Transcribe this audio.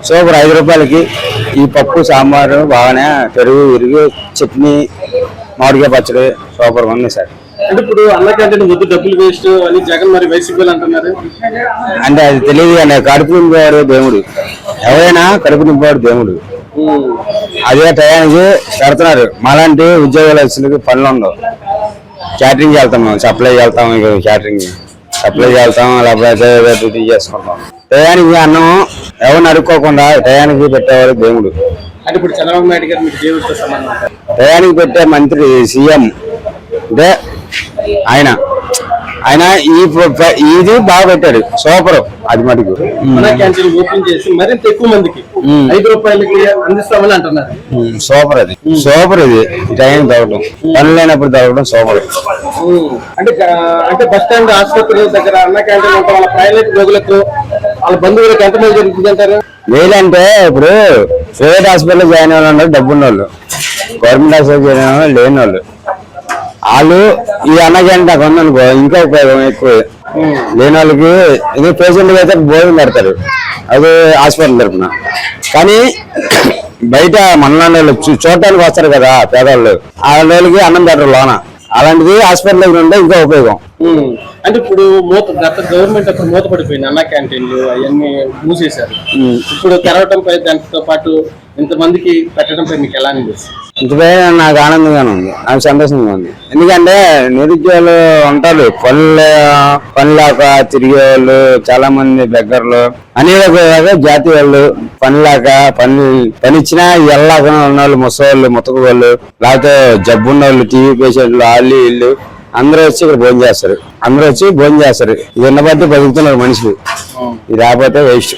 Super 5 రూపాయలకి ఈ పప్పు సాంబారు బాగానే పెరుగు విరుగు చట్నీ మామిడికాయ పచ్చడి సూపర్ గా ఉంది సార్. అంటే ఇప్పుడు అన్న క్యాంటీన్ వద్దు డబ్బులు వేస్ట్ అని జగన్ మరి వైసీపీ అంటున్నారు. అంటే అది తెలియదు అండి. కడుపు నింపేవాడు దేవుడు, ఎవరైనా కడుపు నింపేవాడు దేవుడు. అదే టయానికి పెడుతున్నారు. మాలాంటి ఉద్యోగాలు పనులు ఉండవు. క్యాటరింగ్ వెళ్తాం, సప్లై వెళ్తాం, క్యాటరింగ్ సప్లై వెళ్తాం, లేకపోతే డ్యూటీ చేసుకుంటాం. టయానికి అన్నం ఎవరిని అడుక్కోకుండా టయానికి పెట్టేవాడు దేవుడు. అంటే ఇప్పుడు చంద్రబాబు నాయుడు గారు మీకు దేవుడితో సమానం. టయానికి పెట్టే మంత్రి సీఎం అంటే ఆయన ఇది బాగా పెట్టాడు, సూపర్. అది మటుకు మన క్యాంటీన్ ఓపెన్ చేసి మరింత ఎక్కువ మందికి 5 రూపాయలకి అందిస్తామని అంటున్నారు. సూపర్, అది సూపర్. ఇది టైం తగ్గడం, పనులు లేనప్పుడు తగ్గడం సూపర్. అంటే బస్ స్టాండ్ ఆసుపత్రుల దగ్గర అన్న క్యాంటీన్ ఉంటాం. వాళ్ళ ప్రైవేట్ రోగులకు వాళ్ళ బంధువులకు ఎంత మంది జరుగుతుంది అంటారు? లేదంటే ఇప్పుడు ప్రైవేట్ హాస్పిటల్ జాయిన్ అయిన వాళ్ళు డబ్బు ఉన్న వాళ్ళు, గవర్నమెంట్ హాస్పిటల్ జాయిన్ అయిన వాళ్ళు లేని వాళ్ళు ఈ అన్న క్యాంటీన్ అక్కడ ఉందనుకో ఇంకా ఉపయోగం ఎక్కువ. లేని వాళ్ళకి ఇది పేషెంట్ అయితే భోజనం పెడతారు, అది హాస్పిటల్ తరఫున. కానీ బయట మనలాంటి వాళ్ళు చూడటానికి వస్తారు కదా పేదవాళ్ళు, అలాంటి వాళ్ళకి అన్నం పెట్టరు లోన. అలాంటిది హాస్పిటల్ దగ్గర ఉంటే ఇంకా ఉపయోగం. అంటే ఇప్పుడు గత గవర్నమెంట్ అప్పుడు మూతపడిపోయింది, అన్న క్యాంటీన్లు అవన్నీ మూసేశారు. ఇప్పుడు తెరవడంపై దాంతో పాటు ఇంతమందికి పెట్టడంపై మీకు ఎలా అనిపిస్తుంది? ఇంతపై నాకు ఆనందంగానే ఉంది, నాకు సంతోషంగా ఉంది. ఎందుకంటే నిరుద్యోగులు ఉంటారు, పనిలేక తిరిగే వాళ్ళు చాలా మంది బెగ్గర్లు, అనేక జాతి వాళ్ళు పనిలేక పని ఇచ్చినా వెళ్ళాక ఉన్న వాళ్ళు, ముసవాళ్ళు, ముతక వాళ్ళు, లేకపోతే జబ్బున్న వాళ్ళు, టీవీ పేషెంట్లు, వాళ్ళు వీళ్ళు అందరూ వచ్చి ఇక్కడ భోజనం చేస్తారు. ఇది ఉన్న బట్టి బతుకుతున్నారు మనుషులు. ఇది రాకపోతే వేస్ట్.